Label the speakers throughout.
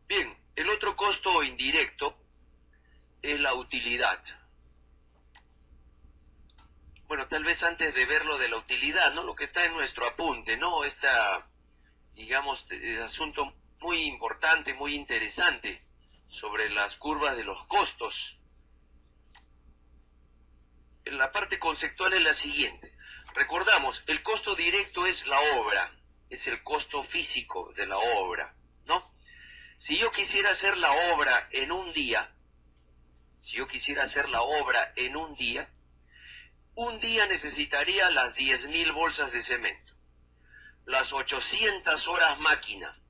Speaker 1: Bien, el otro costo indirecto es la utilidad. Bueno, tal vez antes de ver lo de la utilidad, ¿no? Lo que está en nuestro apunte, ¿no? Digamos, asunto muy importante, muy interesante sobre las curvas de los costos. La parte conceptual es la siguiente. Recordamos, el costo directo es la obra, es el costo físico de la obra, ¿no? Si yo quisiera hacer la obra en un día, un día necesitaría las 10.000 bolsas de cemento, las 800 horas máquina,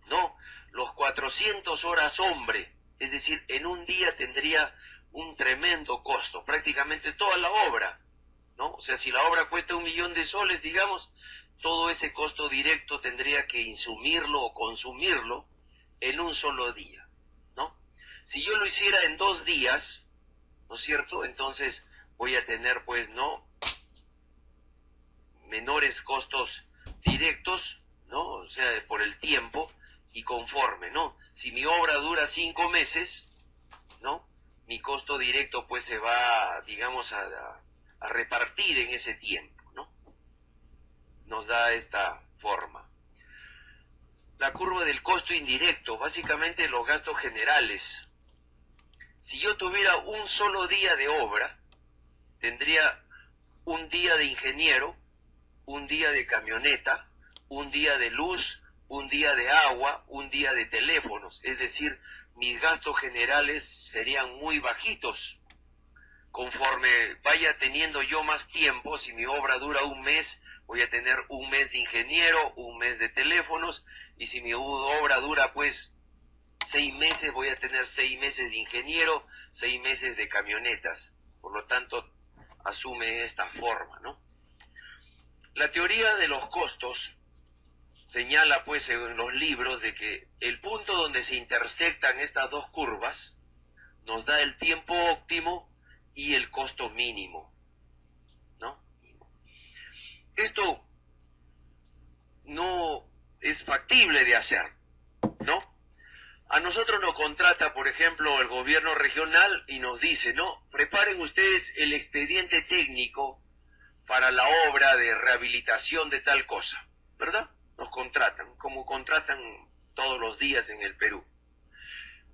Speaker 1: ¿no? Los 400 horas hombre, es decir, en un día tendría un tremendo costo, prácticamente toda la obra, ¿no? O sea, si la obra cuesta 1.000.000 de soles, digamos, todo ese costo directo tendría que insumirlo o consumirlo en un solo día, ¿no? Si yo lo hiciera en 2 días, ¿no es cierto? Entonces voy a tener, pues, ¿no?, menores costos directos, ¿no? O sea, por el tiempo y conforme, ¿no? Si mi obra dura 5 meses, ¿no?, mi costo directo pues se va, digamos, a repartir en ese tiempo, ¿no? Nos da esta forma. La curva del costo indirecto, básicamente los gastos generales. Si yo tuviera un solo día de obra, tendría un día de ingeniero, un día de camioneta, un día de luz, un día de agua, un día de teléfonos. Es decir, mis gastos generales serían muy bajitos. Conforme vaya teniendo yo más tiempo, si mi obra dura un mes, voy a tener un mes de ingeniero, un mes de teléfonos, y si mi obra dura pues 6 meses, voy a tener 6 meses de ingeniero, 6 meses de camionetas. Por lo tanto, asume esta forma, ¿no? La teoría de los costos señala pues en los libros de que el punto donde se intersectan estas dos curvas nos da el tiempo óptimo y el costo mínimo, ¿no? Esto no es factible de hacer, ¿no? A nosotros nos contrata, por ejemplo, el gobierno regional y nos dice, no, preparen ustedes el expediente técnico para la obra de rehabilitación de tal cosa, ¿verdad? Nos contratan, como contratan todos los días en el Perú.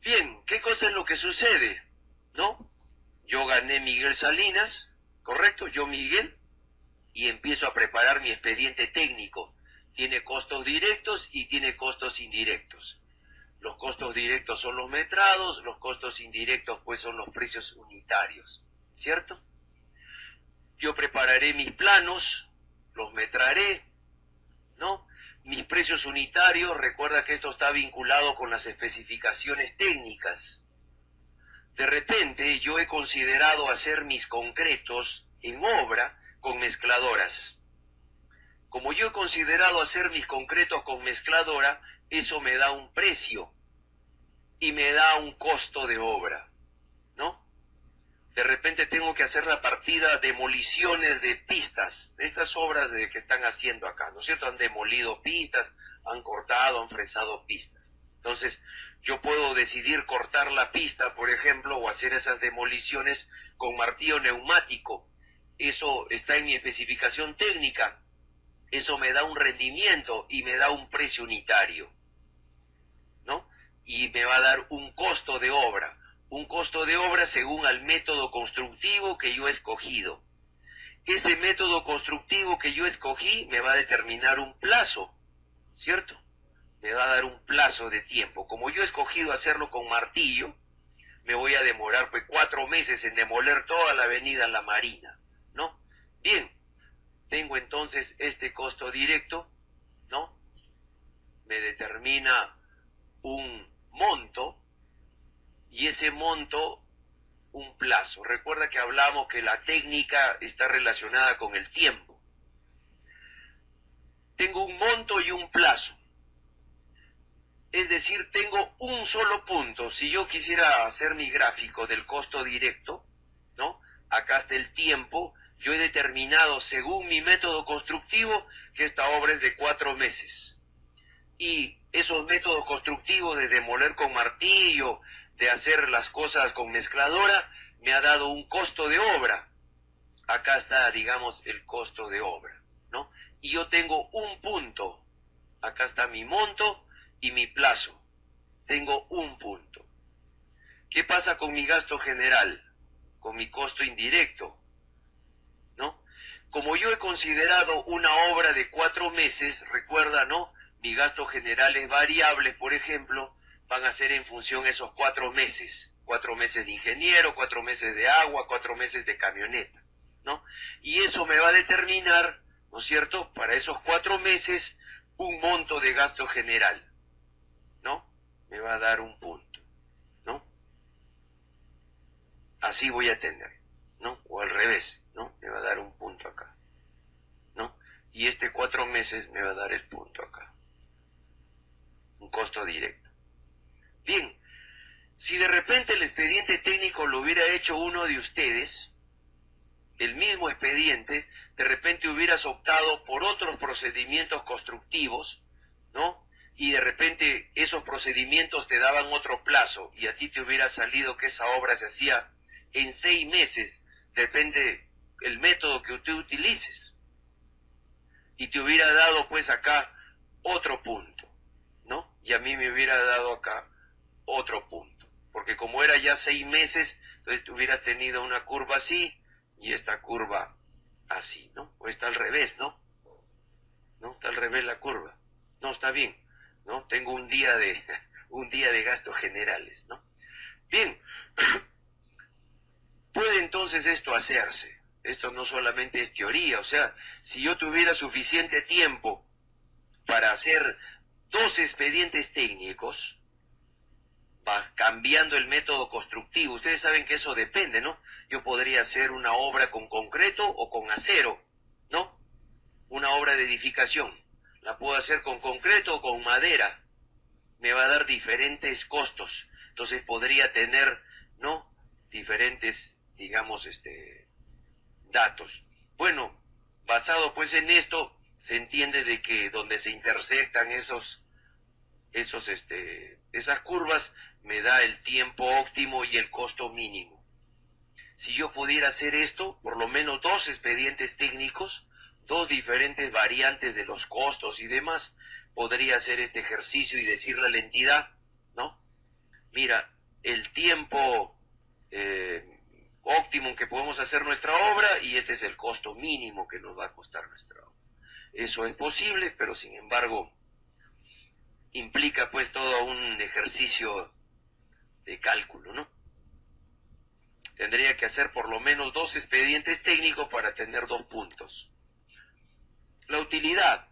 Speaker 1: Bien, ¿qué cosa es lo que sucede? ¿No? Yo gané Miguel Salinas, ¿correcto? Yo Miguel, y empiezo a preparar mi expediente técnico. Tiene costos directos y tiene costos indirectos. Los costos directos son los metrados, los costos indirectos pues son los precios unitarios, ¿cierto? Yo prepararé mis planos, los metraré, ¿no? Mis precios unitarios, recuerda que esto está vinculado con las especificaciones técnicas. De repente yo he considerado hacer mis concretos en obra con mezcladoras. Como yo he considerado hacer mis concretos con mezcladora, eso me da un precio y me da un costo de obra, ¿no? De repente tengo que hacer la partida demoliciones de pistas, de estas obras que están haciendo acá, ¿no es cierto? Han demolido pistas, han cortado, han fresado pistas. Entonces, yo puedo decidir cortar la pista, por ejemplo, o hacer esas demoliciones con martillo neumático. Eso está en mi especificación técnica. Eso me da un rendimiento y me da un precio unitario, ¿no? Y me va a dar un costo de obra. Un costo de obra según al método constructivo que yo he escogido. Ese método constructivo que yo escogí me va a determinar un plazo, ¿cierto? Me va a dar un plazo de tiempo. Como yo he escogido hacerlo con martillo, me voy a demorar pues 4 meses en demoler toda la avenida La Marina, ¿no? Bien, tengo entonces este costo directo, ¿no? Me determina un monto y ese monto un plazo. Recuerda que hablamos que la técnica está relacionada con el tiempo. Tengo un monto y un plazo. Es decir, tengo un solo punto. Si yo quisiera hacer mi gráfico del costo directo, ¿no? Acá está el tiempo. Yo he determinado, según mi método constructivo, que esta obra es de 4 meses. Y esos métodos constructivos de demoler con martillo, de hacer las cosas con mezcladora, me ha dado un costo de obra. Acá está, digamos, el costo de obra, ¿no? Y yo tengo un punto. Acá está mi monto y mi plazo. Tengo un punto. ¿Qué pasa con mi gasto general? Con mi costo indirecto, ¿no? Como yo he considerado una obra de 4 meses, recuerda, ¿no? Mi gasto general es variable, por ejemplo, van a ser en función de esos 4 meses. 4 meses de ingeniero, 4 meses de agua, 4 meses de camioneta, ¿no? Y eso me va a determinar, ¿no es cierto?, para esos 4 meses, un monto de gasto general, ¿no? Me va a dar un punto, ¿no? Así voy a tener, ¿no? O al revés, ¿no? Me va a dar un punto acá, ¿no? Y este 4 meses me va a dar el punto acá. Un costo directo. Bien, si de repente el expediente técnico lo hubiera hecho uno de ustedes, el mismo expediente, de repente hubieras optado por otros procedimientos constructivos, ¿no? Y de repente esos procedimientos te daban otro plazo y a ti te hubiera salido que esa obra se hacía en 6 meses, depende el método que tú utilices. Y te hubiera dado pues acá otro punto, ¿no? Y a mí me hubiera dado acá otro punto. Porque como era ya 6 meses, entonces hubieras tenido una curva así y esta curva así, ¿no? O está al revés, ¿no? ¿No? Está al revés la curva. No, está bien, ¿no? Tengo un día de gastos generales, ¿no? Bien, puede entonces esto hacerse. Esto no solamente es teoría, o sea, si yo tuviera suficiente tiempo para hacer 2 expedientes técnicos, va cambiando el método constructivo. Ustedes saben que eso depende, ¿no? Yo podría hacer una obra con concreto o con acero, ¿no? Una obra de edificación. La puedo hacer con concreto o con madera. Me va a dar diferentes costos. Entonces podría tener, ¿no?, diferentes, digamos, datos. Bueno, basado pues en esto, se entiende de que donde se intersectan esas curvas, me da el tiempo óptimo y el costo mínimo. Si yo pudiera hacer esto, por lo menos 2 expedientes técnicos, 2 diferentes variantes de los costos y demás, podría hacer este ejercicio y decirle a la entidad, ¿no? Mira, el tiempo óptimo que podemos hacer nuestra obra y este es el costo mínimo que nos va a costar nuestra obra. Eso es posible, pero sin embargo implica pues todo un ejercicio de cálculo, ¿no? Tendría que hacer por lo menos 2 expedientes técnicos para tener 2 puntos. La utilidad.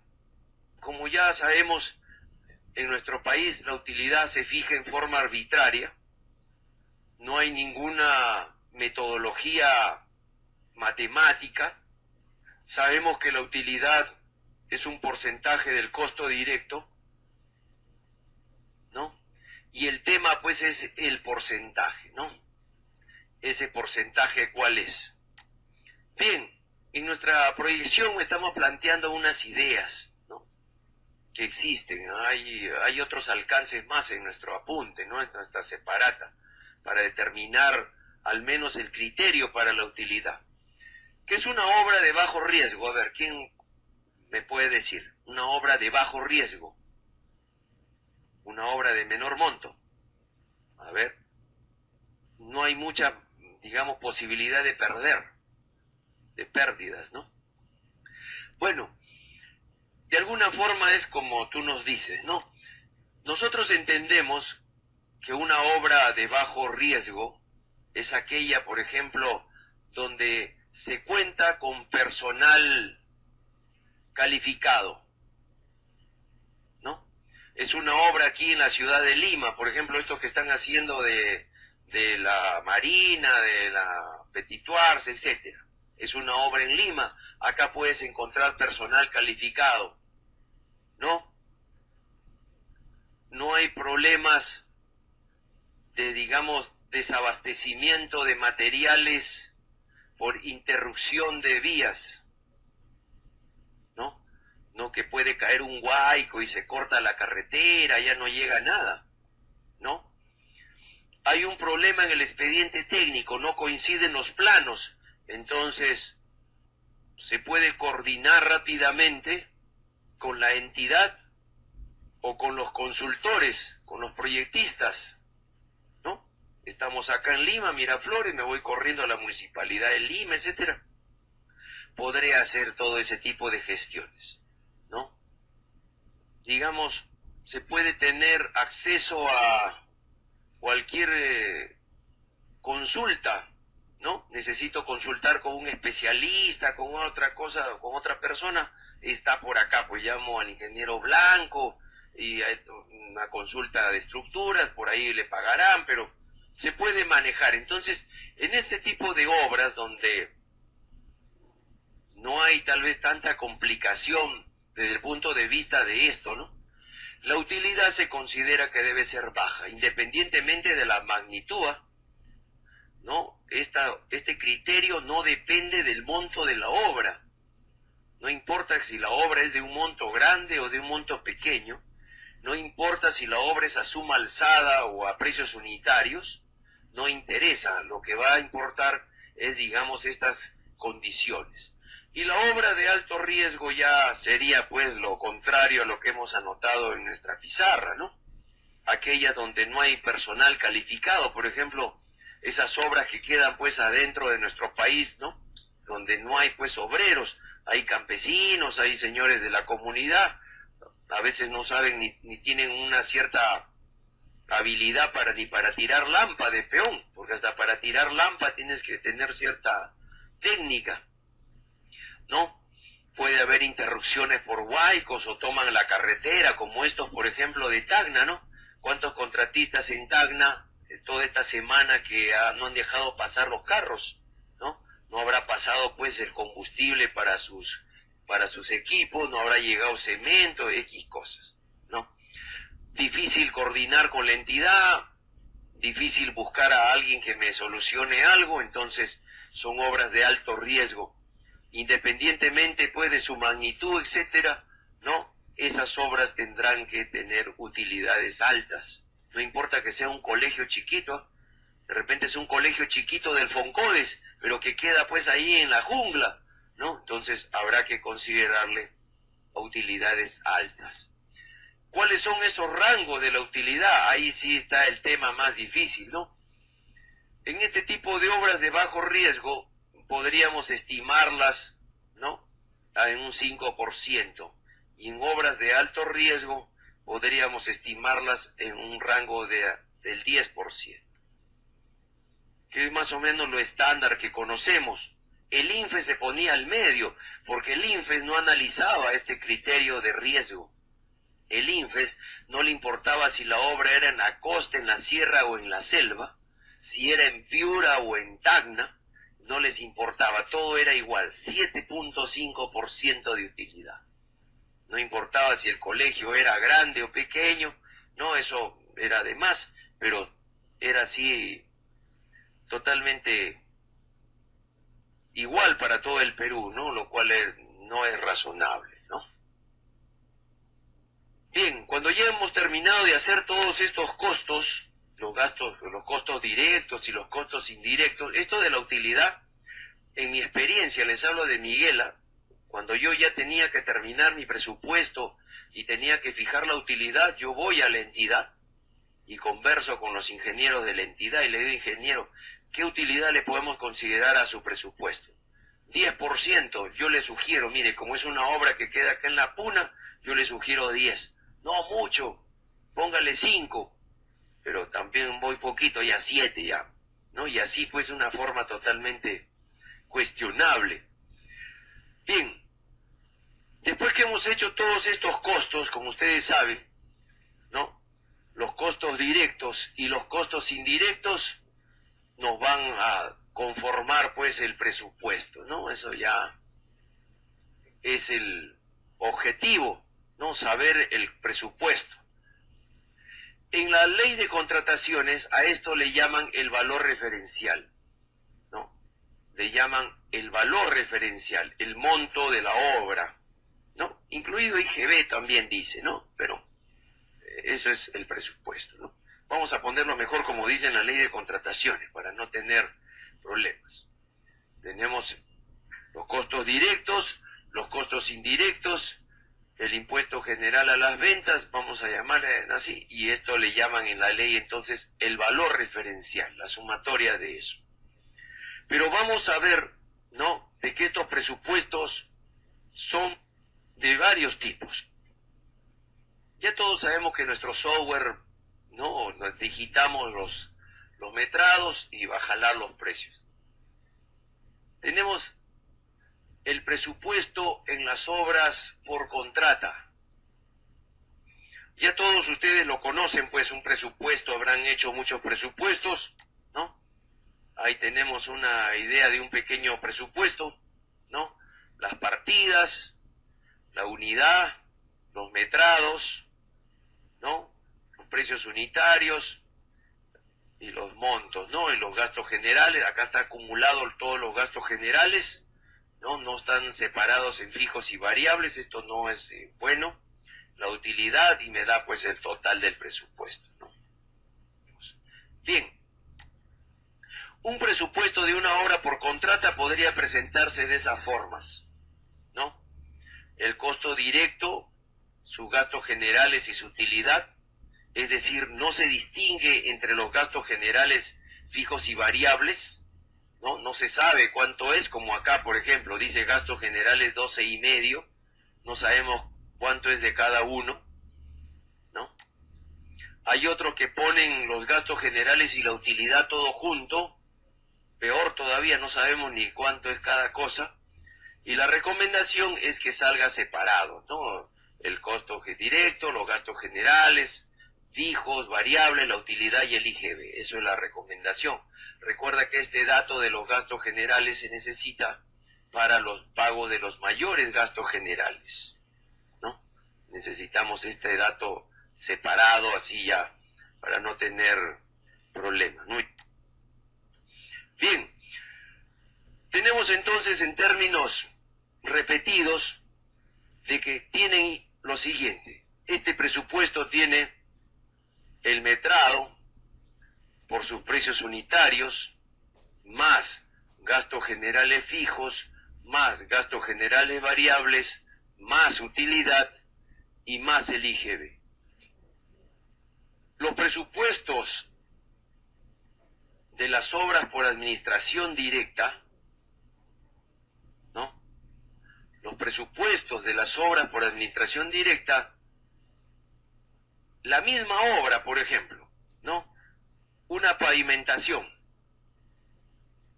Speaker 1: Como ya sabemos, en nuestro país la utilidad se fija en forma arbitraria. No hay ninguna metodología matemática. Sabemos que la utilidad es un porcentaje del costo directo, ¿no? Y el tema pues es el porcentaje, ¿no? Ese porcentaje, ¿cuál es? Bien, en nuestra proyección estamos planteando unas ideas, ¿no?, que existen. Hay otros alcances más en nuestro apunte, ¿no?, en nuestra separata, para determinar al menos el criterio para la utilidad. ¿Qué es una obra de bajo riesgo? A ver, ¿quién me puede decir? Una obra de bajo riesgo. Una obra de menor monto. A ver, no hay mucha, digamos, posibilidad de pérdidas, ¿no? Bueno, de alguna forma es como tú nos dices, ¿no? Nosotros entendemos que una obra de bajo riesgo es aquella, por ejemplo, donde se cuenta con personal calificado, ¿no? Es una obra aquí en la ciudad de Lima, por ejemplo, estos que están haciendo de la Marina, de la Petituars, etcétera. Es una obra en Lima. Acá puedes encontrar personal calificado, ¿no? No hay problemas de, digamos, desabastecimiento de materiales por interrupción de vías, ¿no? No que puede caer un huaico y se corta la carretera, ya no llega nada, ¿no? Hay un problema en el expediente técnico, no coinciden los planos, entonces se puede coordinar rápidamente con la entidad o con los consultores, con los proyectistas, ¿no? Estamos acá en Lima, Miraflores, me voy corriendo a la Municipalidad de Lima, etcétera. Podré hacer todo ese tipo de gestiones, ¿no? Digamos, se puede tener acceso a cualquier consulta, ¿no? Necesito consultar con un especialista, con otra cosa, con otra persona, está por acá, pues llamo al ingeniero Blanco y hay una consulta de estructuras, por ahí le pagarán, pero se puede manejar. Entonces, en este tipo de obras donde no hay tal vez tanta complicación desde el punto de vista de esto, ¿no? La utilidad se considera que debe ser baja, independientemente de la magnitud, ¿no? Este criterio no depende del monto de la obra. No importa si la obra es de un monto grande o de un monto pequeño, no importa si la obra es a suma alzada o a precios unitarios, no interesa. Lo que va a importar es, digamos, estas condiciones. Y la obra de alto riesgo ya sería, pues, lo contrario a lo que hemos anotado en nuestra pizarra, ¿no? Aquella donde no hay personal calificado, por ejemplo, esas obras que quedan, pues, adentro de nuestro país, ¿no? Donde no hay, pues, obreros, hay campesinos, hay señores de la comunidad, a veces no saben ni tienen una cierta habilidad ni para tirar lampa de peón, porque hasta para tirar lampa tienes que tener cierta técnica, ¿no? Puede haber interrupciones por huaicos o toman la carretera, como estos, por ejemplo, de Tacna, ¿no? ¿Cuántos contratistas en Tacna toda esta semana que no han dejado pasar los carros, ¿no? No habrá pasado, pues, el combustible para sus equipos, no habrá llegado cemento, X cosas, ¿no? Difícil coordinar con la entidad, difícil buscar a alguien que me solucione algo, entonces son obras de alto riesgo. Independientemente, pues, de su magnitud, etcétera, ¿no? Esas obras tendrán que tener utilidades altas. No importa que sea un colegio chiquito, de repente es un colegio chiquito del Foncodes, pero que queda, pues, ahí en la jungla, ¿no? Entonces habrá que considerarle utilidades altas. ¿Cuáles son esos rangos de la utilidad? Ahí sí está el tema más difícil, ¿no? En este tipo de obras de bajo riesgo podríamos estimarlas, ¿no?, en un 5%, y en obras de alto riesgo podríamos estimarlas en un rango del 10%, que es más o menos lo estándar que conocemos. El INFES se ponía al medio, porque el INFES no analizaba este criterio de riesgo. El INFES no le importaba si la obra era en la costa, en la sierra o en la selva, si era en Piura o en Tacna, no les importaba, todo era igual, 7.5% de utilidad. No importaba si el colegio era grande o pequeño, no, eso era de más, pero era así totalmente igual para todo el Perú, ¿no? Lo cual no es razonable, ¿no? Bien, cuando ya hemos terminado de hacer todos estos costos, los costos directos y los costos indirectos, esto de la utilidad, en mi experiencia, les hablo de Miguela, cuando yo ya tenía que terminar mi presupuesto y tenía que fijar la utilidad, yo voy a la entidad y converso con los ingenieros de la entidad y le digo: ingeniero, ¿qué utilidad le podemos considerar a su presupuesto? 10%, yo le sugiero, mire, como es una obra que queda acá en La Puna, yo le sugiero 10. No mucho, póngale 5, pero también voy poquito, ya 7 ya, ¿no? Y así, pues, una forma totalmente cuestionable. Bien, después que hemos hecho todos estos costos, como ustedes saben, ¿no?, los costos directos y los costos indirectos nos van a conformar, pues, el presupuesto, ¿no? Eso ya es el objetivo, ¿no?, saber el presupuesto. En la ley de contrataciones a esto le llaman el valor referencial, ¿no? Le llaman el valor referencial, el monto de la obra, ¿no? incluido IGB también dice, ¿no? Pero eso es el presupuesto, ¿no? Vamos a ponerlo mejor como dice en la ley de contrataciones, para no tener problemas. Tenemos los costos directos, los costos indirectos, el impuesto general a las ventas, vamos a llamarle así, y esto le llaman en la ley entonces el valor referencial, la sumatoria de eso. Pero vamos a ver, ¿no?, de que estos presupuestos son de varios tipos. Ya todos sabemos que nuestro software, ¿no?, nos digitamos los metrados y va a jalar los precios. Tenemos el presupuesto en las obras por contrata. Ya todos ustedes lo conocen, pues un presupuesto, habrán hecho muchos presupuestos, ¿no? Ahí tenemos una idea de un pequeño presupuesto, ¿no? Las partidas, la unidad, los metrados, ¿no? Los precios unitarios y los montos, ¿no? Y los gastos generales, acá está acumulado todos los gastos generales, no están separados en fijos y variables, esto no es bueno, la utilidad, y me da pues el total del presupuesto, ¿no? Bien, un presupuesto de una obra por contrata podría presentarse de esas formas, ¿no? El costo directo, sus gastos generales y su utilidad, es decir, no se distingue entre los gastos generales fijos y variables, no se sabe cuánto es, como acá, por ejemplo, dice gastos generales 12,5, no sabemos cuánto es de cada uno, ¿no? Hay otros que ponen los gastos generales y la utilidad todo junto, peor todavía, no sabemos ni cuánto es cada cosa, y la recomendación es que salga separado, ¿no? El costo directo, los gastos generales, fijos, variables, la utilidad y el IGB. Eso es la recomendación. Recuerda que este dato de los gastos generales se necesita para los pagos de los mayores gastos generales, ¿no? Necesitamos este dato separado, así ya, para no tener problemas, ¿no? Bien, tenemos entonces en términos repetidos de que tienen lo siguiente. Este presupuesto tiene el metrado por sus precios unitarios, más gastos generales fijos, más gastos generales variables, más utilidad y más el IGB. Los presupuestos de las obras por administración directa, ¿no? Los presupuestos de las obras por administración directa, la misma obra, por ejemplo, ¿no? Una pavimentación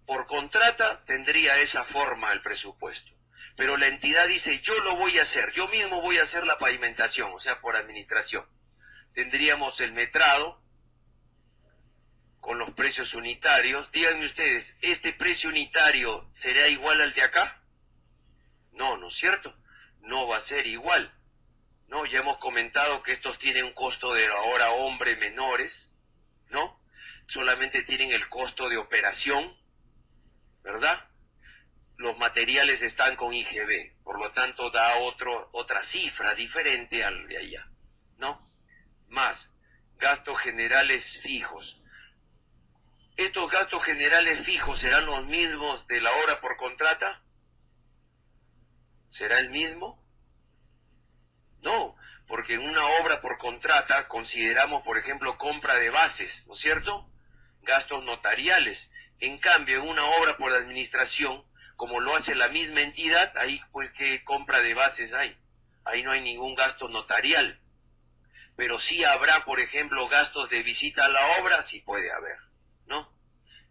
Speaker 1: por contrata tendría esa forma el presupuesto, pero la entidad dice, yo lo voy a hacer, yo mismo voy a hacer la pavimentación, o sea, por administración. Tendríamos el metrado con los precios unitarios. Díganme ustedes, ¿este precio unitario será igual al de acá? No, ¿no es cierto? No va a ser igual. No, ya hemos comentado que estos tienen un costo de la hora hombre menores, ¿no? Solamente tienen el costo de operación, ¿verdad? Los materiales están con IGB, por lo tanto da otra cifra diferente al de allá, ¿no? Más gastos generales fijos. ¿Estos gastos generales fijos serán los mismos de la hora por contrata? ¿Será el mismo? No, porque en una obra por contrata consideramos, por ejemplo, compra de bases, ¿no es cierto? Gastos notariales. En cambio, en una obra por administración, como lo hace la misma entidad, ahí pues qué compra de bases hay. Ahí no hay ningún gasto notarial. Pero sí habrá, por ejemplo, gastos de visita a la obra, sí puede haber, ¿no?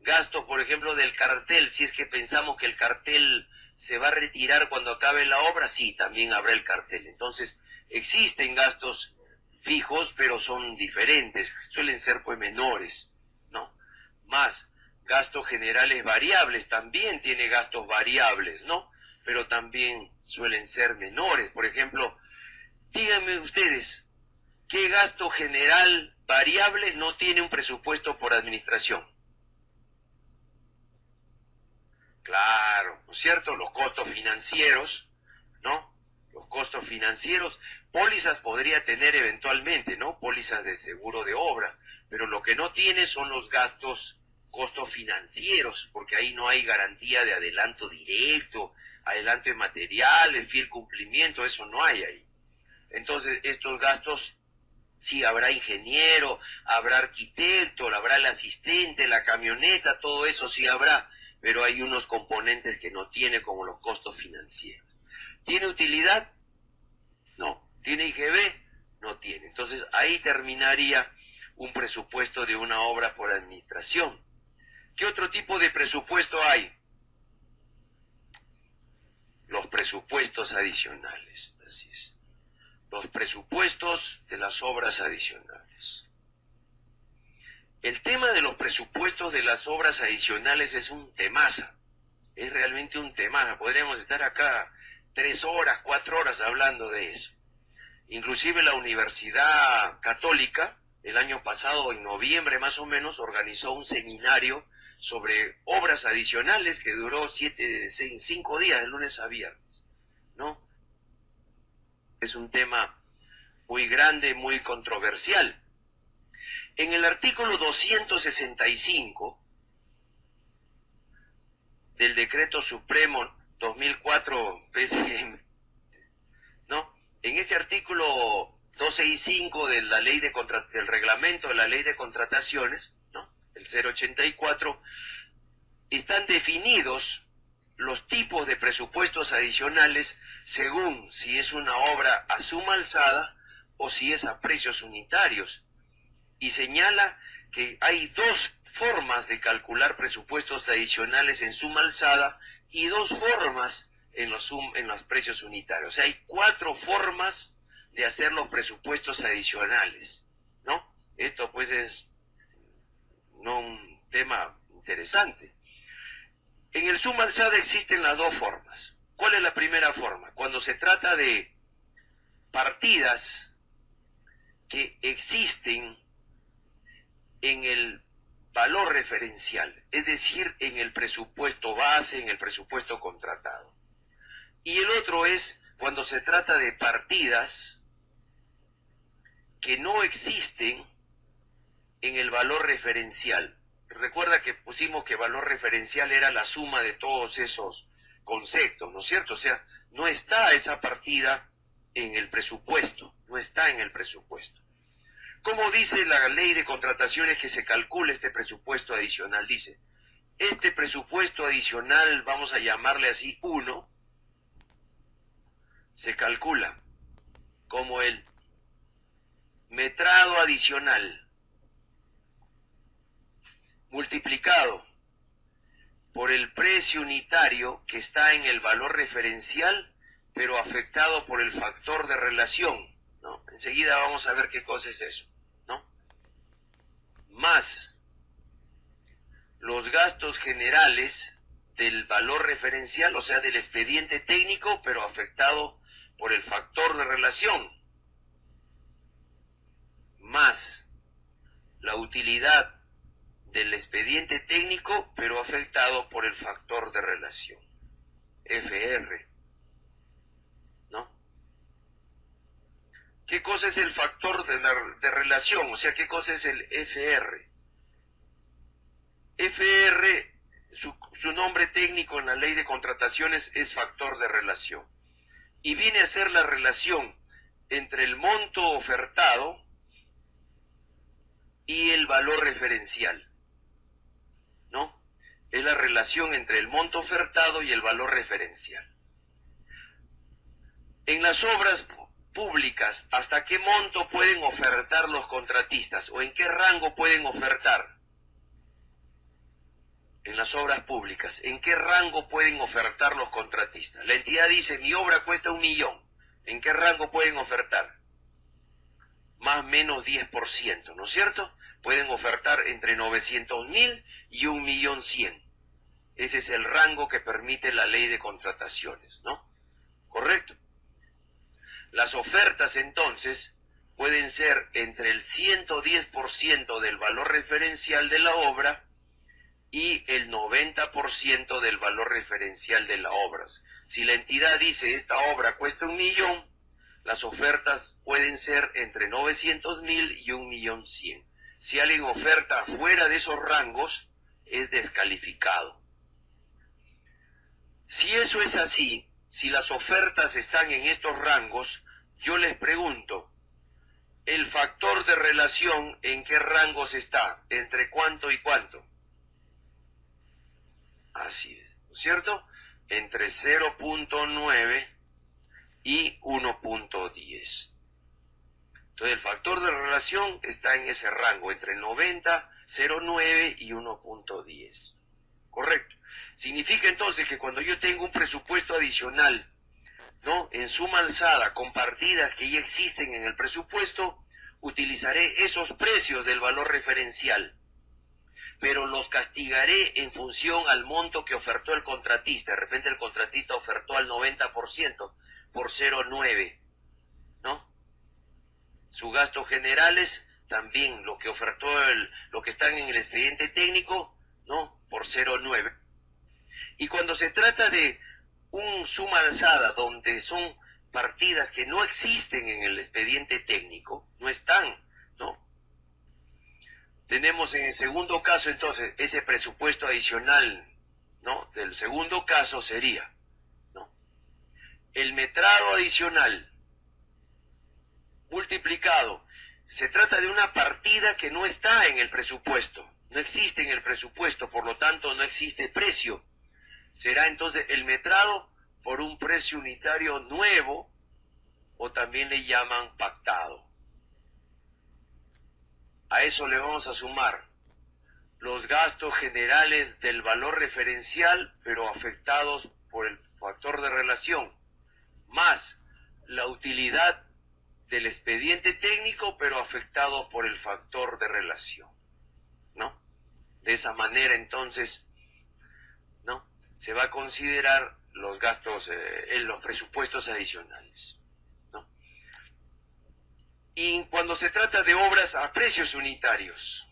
Speaker 1: Gastos, por ejemplo, del cartel, si es que pensamos que el cartel se va a retirar cuando acabe la obra, sí, también habrá el cartel. Entonces, existen gastos fijos, pero son diferentes, suelen ser pues menores, ¿no? Más gastos generales variables, también tiene gastos variables, ¿no? Pero también suelen ser menores. Por ejemplo, díganme ustedes, ¿qué gasto general variable no tiene un presupuesto por administración? Claro, ¿no es cierto? Los costos financieros, ¿no? los costos financieros. Pólizas podría tener eventualmente, ¿no? Pólizas de seguro de obra, pero lo que no tiene son los costos financieros, porque ahí no hay garantía de adelanto directo, adelanto de material, fiel cumplimiento, eso no hay ahí. Entonces, estos gastos, sí habrá ingeniero, habrá arquitecto, habrá el asistente, la camioneta, todo eso sí habrá, pero hay unos componentes que no tiene, como los costos financieros. ¿Tiene utilidad? No. ¿Tiene IGB? No tiene. Entonces ahí terminaría un presupuesto de una obra por administración. ¿Qué otro tipo de presupuesto hay? Los presupuestos adicionales. Así es. Los presupuestos de las obras adicionales. El tema de los presupuestos de las obras adicionales es un temaza. Es realmente un temaza. Podríamos estar acá 3 horas, 4 horas hablando de eso. Inclusive la Universidad Católica, el año pasado, en noviembre más o menos, organizó un seminario sobre obras adicionales que duró 5 días, de lunes a viernes, ¿no? Es un tema muy grande, muy controversial. En el artículo 265 del Decreto Supremo 2004 PCM, ¿no? En ese artículo 265 de la ley del reglamento de la ley de contrataciones, ¿no? El 084, están definidos los tipos de presupuestos adicionales según si es una obra a suma alzada o si es a precios unitarios. Y señala que hay 2 formas de calcular presupuestos adicionales en suma alzada y 2 formas en los precios unitarios. O sea, hay 4 formas de hacer los presupuestos adicionales, ¿no? Esto pues es no un tema interesante. En el suma alzada existen las 2 formas. ¿Cuál es la primera forma? Cuando se trata de partidas que existen en el valor referencial, es decir, en el presupuesto base, en el presupuesto contratado. Y el otro es cuando se trata de partidas que no existen en el valor referencial. Recuerda que pusimos que valor referencial era la suma de todos esos conceptos, ¿no es cierto? O sea, no está esa partida en el presupuesto, no está en el presupuesto. ¿Cómo dice la ley de contrataciones que se calcula este presupuesto adicional? Dice, este presupuesto adicional, vamos a llamarle así 1, se calcula como el metrado adicional multiplicado por el precio unitario que está en el valor referencial, pero afectado por el factor de relación, ¿no? Enseguida vamos a ver qué cosa es eso, ¿no? Más los gastos generales del valor referencial, o sea, del expediente técnico, pero afectado por el factor de relación, más la utilidad del expediente técnico, pero afectado por el factor de relación, FR, ¿no? ¿Qué cosa es el factor de relación? O sea, ¿qué cosa es el FR? FR, su nombre técnico en la ley de contrataciones es factor de relación. Y viene a ser la relación entre el monto ofertado y el valor referencial, ¿no? Es la relación entre el monto ofertado y el valor referencial. En las obras públicas, ¿hasta qué monto pueden ofertar los contratistas? ¿O en qué rango pueden ofertar? En las obras públicas, ¿en qué rango pueden ofertar los contratistas? La entidad dice, mi obra cuesta 1 millón. ¿En qué rango pueden ofertar? Más o menos 10%, ¿no es cierto? Pueden ofertar entre 900.000 y 1.100.000. Ese es el rango que permite la ley de contrataciones, ¿no? ¿Correcto? Las ofertas, entonces, pueden ser entre el 110% del valor referencial de la obra y el 90% del valor referencial de la obra. Si la entidad dice esta obra cuesta 1.000.000, las ofertas pueden ser entre 900.000 y 1.100.000. Si alguien oferta fuera de esos rangos, es descalificado. Si eso es así, si las ofertas están en estos rangos, yo les pregunto, ¿el factor de relación en qué rangos está? ¿Entre cuánto y cuánto? Así es, ¿no es cierto? Entre 0.9 y 1.10. Entonces el factor de relación está en ese rango, entre 90, 0.9 y 1.10. Correcto. Significa entonces que cuando yo tengo un presupuesto adicional, ¿no?, en suma alzada, con partidas que ya existen en el presupuesto, utilizaré esos precios del valor referencial, pero los castigaré en función al monto que ofertó el contratista. De repente el contratista ofertó al 90% por 0.9, ¿no? Sus gastos generales también, lo que ofertó lo que están en el expediente técnico, ¿no?, por 0.9. Y cuando se trata de un suma alzada donde son partidas que no existen en el expediente técnico, no están, ¿no? Tenemos en el segundo caso entonces ese presupuesto adicional, ¿no?, del segundo caso sería, ¿no?, el metrado adicional multiplicado. Se trata de una partida que no está en el presupuesto, no existe en el presupuesto, por lo tanto no existe precio. Será entonces el metrado por un precio unitario nuevo, o también le llaman pactado. A eso le vamos a sumar los gastos generales del valor referencial, pero afectados por el factor de relación, más la utilidad del expediente técnico, pero afectado por el factor de relación, ¿no? De esa manera, entonces, ¿no?, se va a considerar los gastos en los presupuestos adicionales, ¿no? Y cuando se trata de obras a precios unitarios,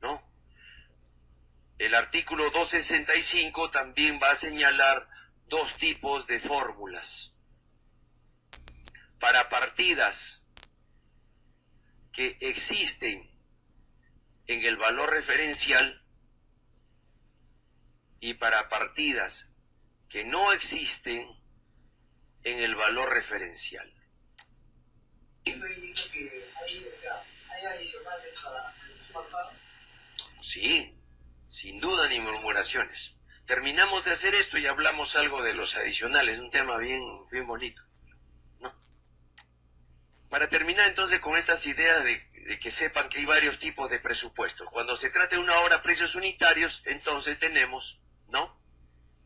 Speaker 1: ¿no?, el artículo 265 también va a señalar dos tipos de fórmulas. Para partidas que existen en el valor referencial y para partidas que no existen en el valor referencial.
Speaker 2: ¿Esto indica que hay adicionales para pasar?
Speaker 1: Sí, sin duda ni murmuraciones. Terminamos de hacer esto y hablamos algo de los adicionales, un tema bien bonito, ¿no? Para terminar entonces con estas ideas de que sepan que hay varios tipos de presupuestos. Cuando se trata de una obra a precios unitarios, entonces tenemos, ¿no?,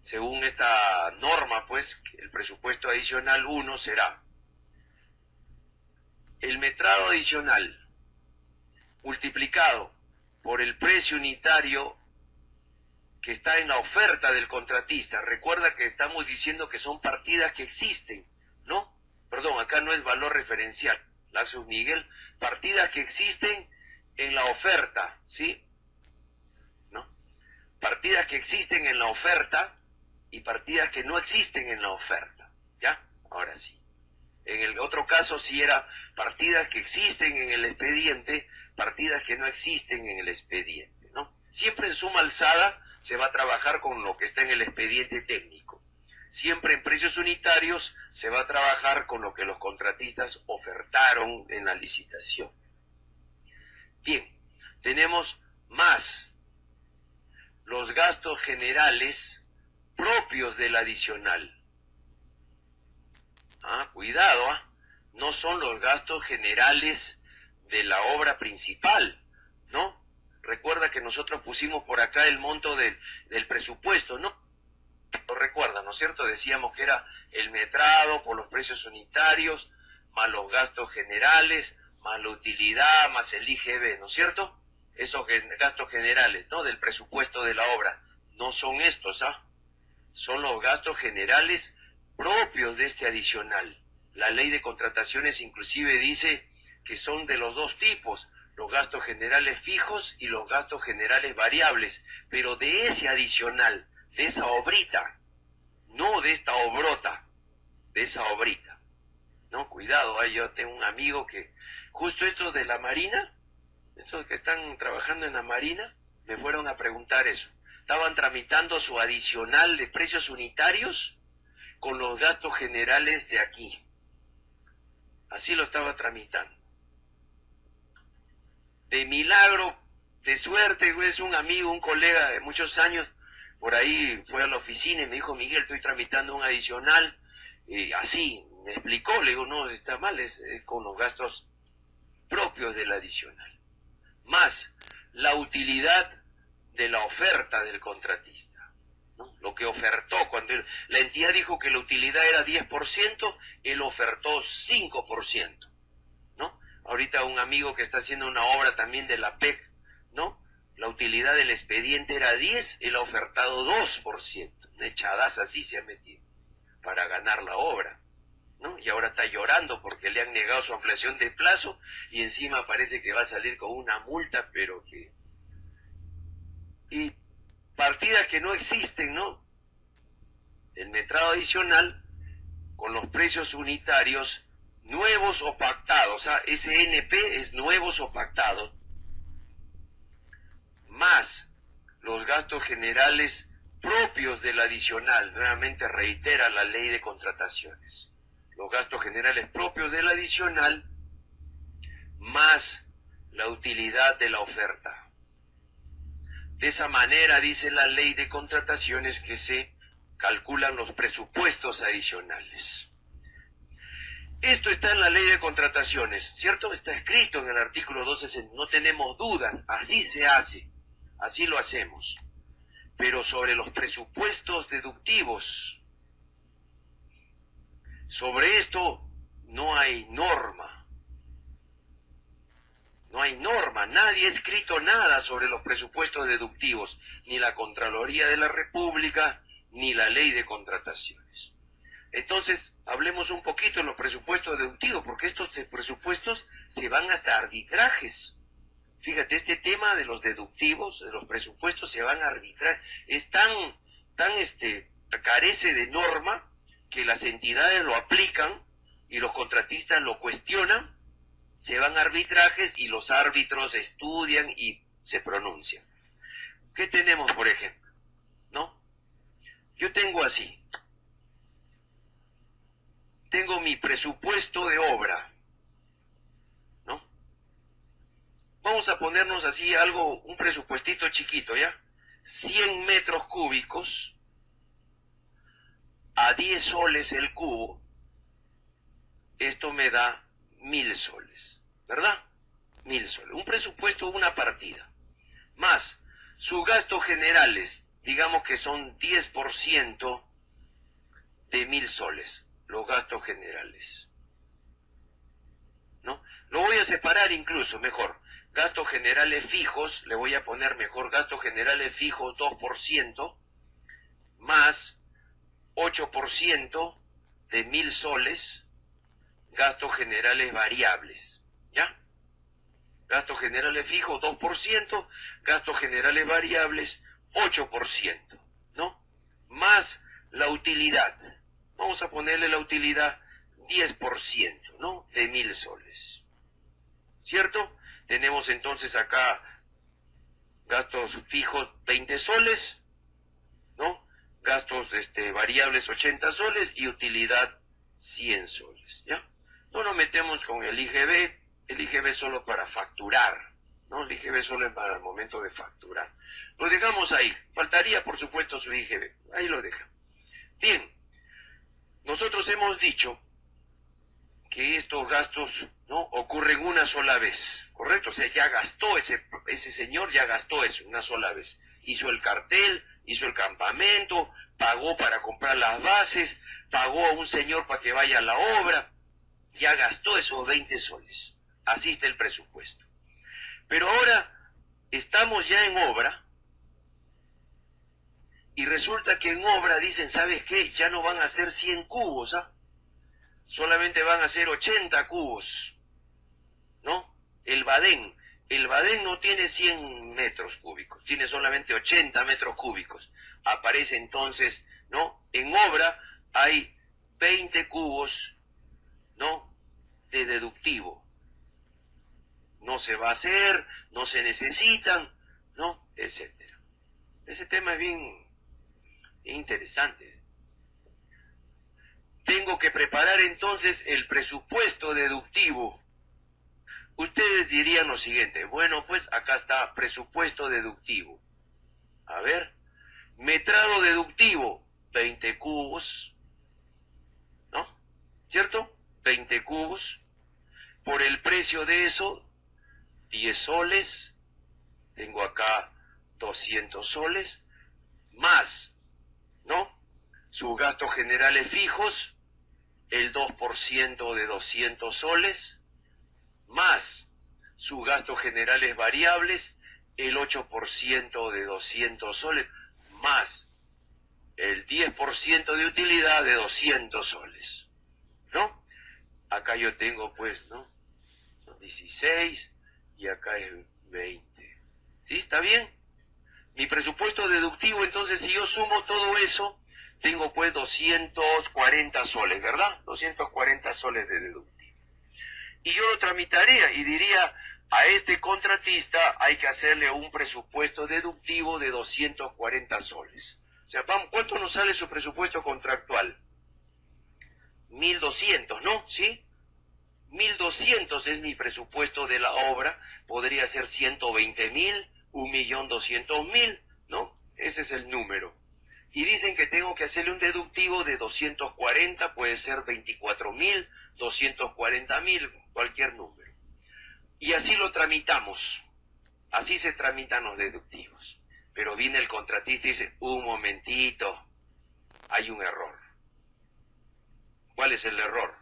Speaker 1: según esta norma, pues, el presupuesto adicional 1 será el metrado adicional multiplicado por el precio unitario que está en la oferta del contratista. Recuerda que estamos diciendo que son partidas que existen, ¿no? Perdón, acá no es valor referencial, Laxus Miguel, partidas que existen en la oferta, ¿sí? ¿No? Partidas que existen en la oferta y partidas que no existen en la oferta, ¿ya? Ahora sí. En el otro caso sí era partidas que existen en el expediente, partidas que no existen en el expediente, ¿no? Siempre en suma alzada se va a trabajar con lo que está en el expediente técnico. Siempre en precios unitarios se va a trabajar con lo que los contratistas ofertaron en la licitación. Bien, tenemos más los gastos generales propios del adicional. Cuidado, no son los gastos generales de la obra principal, ¿no? Recuerda que nosotros pusimos por acá el monto del presupuesto, ¿no? Lo recuerdan, ¿no es cierto? Decíamos que era el metrado por los precios unitarios, más los gastos generales, más la utilidad, más el IGB, ¿no es cierto? Esos gastos generales, ¿no?, del presupuesto de la obra. No son estos, son los gastos generales propios de este adicional. La ley de contrataciones inclusive dice que son de los dos tipos, los gastos generales fijos y los gastos generales variables, pero de ese adicional, de esa obrita, no de esta obrota, de esa obrita. No, cuidado, yo tengo un amigo que, justo estos de la Marina, estos que están trabajando en la Marina, me fueron a preguntar eso. Estaban tramitando su adicional de precios unitarios con los gastos generales de aquí. Así lo estaba tramitando. De milagro, de suerte, es un amigo, un colega de muchos años, por ahí fue a la oficina y me dijo, Miguel, estoy tramitando un adicional, así, me explicó, le digo, no, está mal, es con los gastos propios del adicional, más la utilidad de la oferta del contratista, ¿no? Lo que ofertó, cuando la entidad dijo que la utilidad era 10%, él ofertó 5%, ¿no? Ahorita un amigo que está haciendo una obra también de la PEC, ¿no? La utilidad del expediente era 10, él ha ofertado 2%, una echadaza así se ha metido, para ganar la obra, ¿no? Y ahora está llorando porque le han negado su ampliación de plazo, y encima parece que va a salir con una multa, pero que... Y partidas que no existen, ¿no? El metrado adicional con los precios unitarios nuevos o pactados, SNP es nuevos o pactados, más los gastos generales propios del adicional. Nuevamente reitera la ley de contrataciones. Los gastos generales propios del adicional más la utilidad de la oferta. De esa manera dice la ley de contrataciones que se calculan los presupuestos adicionales. Esto está en la ley de contrataciones, ¿cierto? Está escrito en el artículo 12, no tenemos dudas, así se hace, así lo hacemos. Pero sobre los presupuestos deductivos, sobre esto no hay norma. No hay norma, nadie ha escrito nada sobre los presupuestos deductivos, ni la Contraloría de la República, ni la Ley de Contrataciones. Entonces, hablemos un poquito de los presupuestos deductivos, porque estos presupuestos se van hasta arbitrajes. Fíjate, este tema de los deductivos, de los presupuestos, se van a arbitrar. Es tan carece de norma que las entidades lo aplican y los contratistas lo cuestionan, se van a arbitrajes y los árbitros estudian y se pronuncian. ¿Qué tenemos, por ejemplo? ¿No? Yo tengo así. Tengo mi presupuesto de obra, ¿no? Vamos a ponernos así algo, un presupuestito chiquito, ¿ya? 100 metros cúbicos a 10 soles el cubo, esto me da 1000 soles, ¿verdad? 1000 soles. Un presupuesto, una partida. Más sus gastos generales, digamos que son 10% de 1000 soles, los gastos generales, ¿no? Lo voy a separar incluso, mejor. Gastos generales fijos, le voy a poner mejor gastos generales fijos 2%, más 8% de 1000 soles, gastos generales variables, ¿ya? Gastos generales fijos 2%, gastos generales variables 8%, ¿no? Más la utilidad, vamos a ponerle la utilidad 10%, ¿no? De 1000 soles, ¿cierto? Tenemos entonces acá gastos fijos 20 soles, ¿no? Gastos variables 80 soles y utilidad 100 soles, ¿ya? No nos metemos con el IGB solo para facturar, ¿no? El IGB solo es para el momento de facturar. Lo dejamos ahí, faltaría por supuesto su IGB, ahí lo deja. Bien, nosotros hemos dicho que estos gastos, ¿no?, ocurren una sola vez, ¿correcto? O sea, ya gastó ese señor, ya gastó eso una sola vez. Hizo el cartel, hizo el campamento, pagó para comprar las bases, pagó a un señor para que vaya a la obra, ya gastó esos 20 soles. Así está el presupuesto. Pero ahora estamos ya en obra y resulta que en obra dicen, ¿sabes qué? Ya no van a ser 100 cubos, ¿ah? Solamente van a ser 80 cubos, ¿no? El Badén no tiene 100 metros cúbicos, tiene solamente 80 metros cúbicos. Aparece entonces ¿no? En obra hay 20 cubos, ¿no?, de deductivo. No se va a hacer, no se necesitan, ¿no?, etcétera. Ese tema es bien interesante. Tengo que preparar entonces el presupuesto deductivo. Ustedes dirían lo siguiente: bueno, pues acá está presupuesto deductivo. A ver, metrado deductivo, 20 cubos, ¿no? ¿Cierto? 20 cubos. Por el precio de eso, 10 soles. Tengo acá 200 soles. Más, ¿no?, sus gastos generales fijos, el 2% de 200 soles. Más sus gastos generales variables, el 8% de 200 soles, más el 10% de utilidad de 200 soles, ¿no? Acá yo tengo, pues, ¿no?, 16 y acá es 20. ¿Sí? ¿Está bien? Mi presupuesto deductivo, entonces, si yo sumo todo eso, tengo pues 240 soles, ¿verdad? 240 soles de deductivo. Y yo lo tramitaría y diría: a este contratista hay que hacerle un presupuesto deductivo de 240 soles. O sea, ¿cuánto nos sale su presupuesto contractual? 1.200, ¿no? ¿Sí? 1.200 es mi presupuesto de la obra. Podría ser 120.000, 1.200.000, ¿no? Ese es el número. Y dicen que tengo que hacerle un deductivo de 240, puede ser 24.000, 240.000, cualquier número. Y así lo tramitamos. Así se tramitan los deductivos. Pero viene el contratista y dice: un momentito, hay un error. ¿Cuál es el error?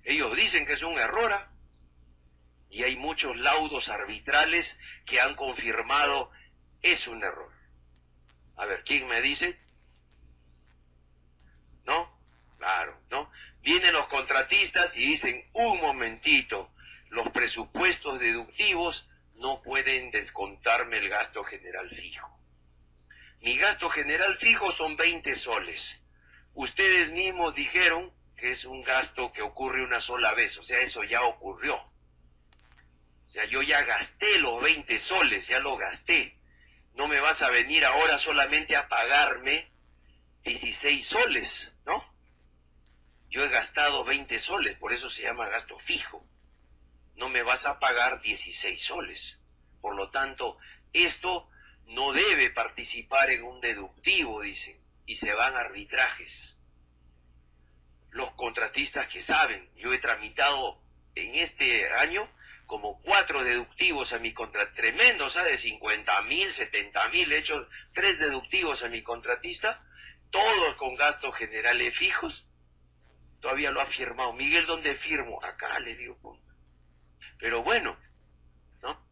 Speaker 1: Ellos dicen que es un error, ¿ah? Y hay muchos laudos arbitrales que han confirmado es un error. A ver, ¿quién me dice? ¿No? Claro, ¿no? Vienen los contratistas y dicen: un momentito, los presupuestos deductivos no pueden descontarme el gasto general fijo. Mi gasto general fijo son 20 soles. Ustedes mismos dijeron que es un gasto que ocurre una sola vez, o sea, eso ya ocurrió. O sea, yo ya gasté los 20 soles, ya lo gasté. No me vas a venir ahora solamente a pagarme 16 soles, ¿no? Yo he gastado 20 soles, por eso se llama gasto fijo. No me vas a pagar 16 soles. Por lo tanto, esto no debe participar en un deductivo, dicen, y se van a arbitrajes. Los contratistas que saben, yo he tramitado en este año como 4 deductivos a mi contratista, tremendos, ¿sabes? De 50.000, 70.000, he hecho 3 deductivos a mi contratista, todos con gastos generales fijos. Todavía lo ha firmado. Miguel, ¿dónde firmo? Acá, le digo. Pero bueno, ¿no?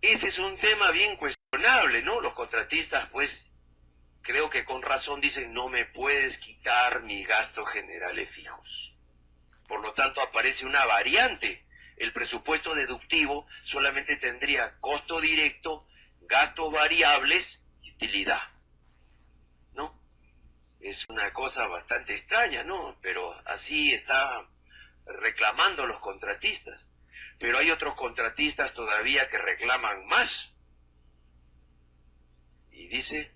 Speaker 1: Ese es un tema bien cuestionable, ¿no? Los contratistas, pues, creo que con razón dicen: no me puedes quitar mis gastos generales fijos. Por lo tanto, aparece una variante. El presupuesto deductivo solamente tendría costo directo, gastos variables y utilidad, ¿no? Es una cosa bastante extraña, ¿no? Pero así está reclamando los contratistas. Pero hay otros contratistas todavía que reclaman más. Y dice: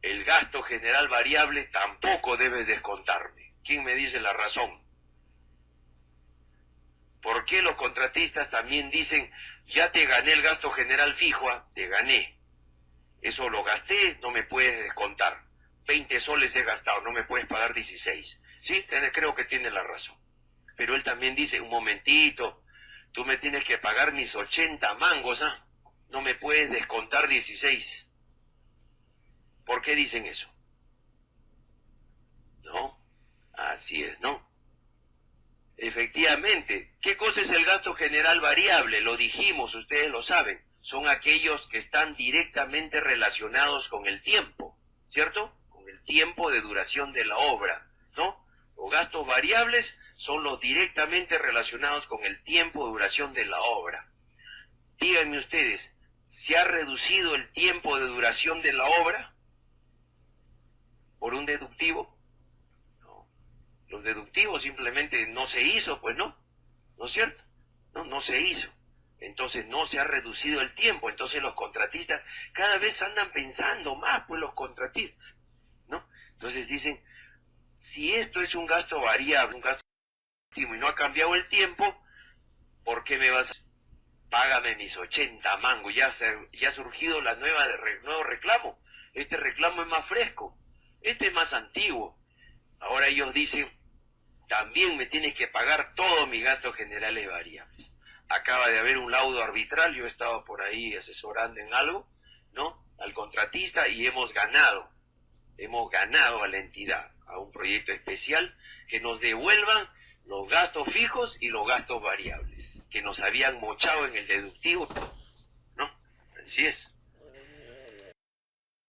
Speaker 1: el gasto general variable tampoco debe descontarme. ¿Quién me dice la razón? ¿Por qué los contratistas también dicen: ya te gané el gasto general fijo, te gané? Eso lo gasté, no me puedes descontar. 20 soles he gastado, no me puedes pagar 16. Sí, creo que tiene la razón. Pero él también dice: un momentito, tú me tienes que pagar mis 80 mangos, ¿ah? No me puedes descontar 16. ¿Por qué dicen eso? ¿No? Así es, ¿no? Efectivamente, ¿qué cosa es el gasto general variable? Lo dijimos, ustedes lo saben. Son aquellos que están directamente relacionados con el tiempo, ¿cierto? Con el tiempo de duración de la obra, ¿no? Los gastos variables son los directamente relacionados con el tiempo de duración de la obra. Díganme ustedes, ¿se ha reducido el tiempo de duración de la obra? por un deductivo. No. Los deductivos simplemente no se hizo, pues no es cierto, no se hizo. Entonces no se ha reducido el tiempo, entonces los contratistas cada vez andan pensando más, pues los contratistas, ¿no? Entonces dicen, si esto es un gasto variable, un gasto continuo y no ha cambiado el tiempo, ¿por qué me vas a... Págame mis 80 mangos, ya ha surgido la nuevo reclamo. Este reclamo es más fresco, este es más antiguo. Ahora ellos dicen, también me tienes que pagar todos mis gastos generales variables. Acaba de haber un laudo arbitral, yo he estado por ahí asesorando en algo, ¿no? Al contratista y hemos ganado a la entidad, a un proyecto especial, que nos devuelvan los gastos fijos y los gastos variables, que nos habían mochado en el deductivo, ¿no? Así es.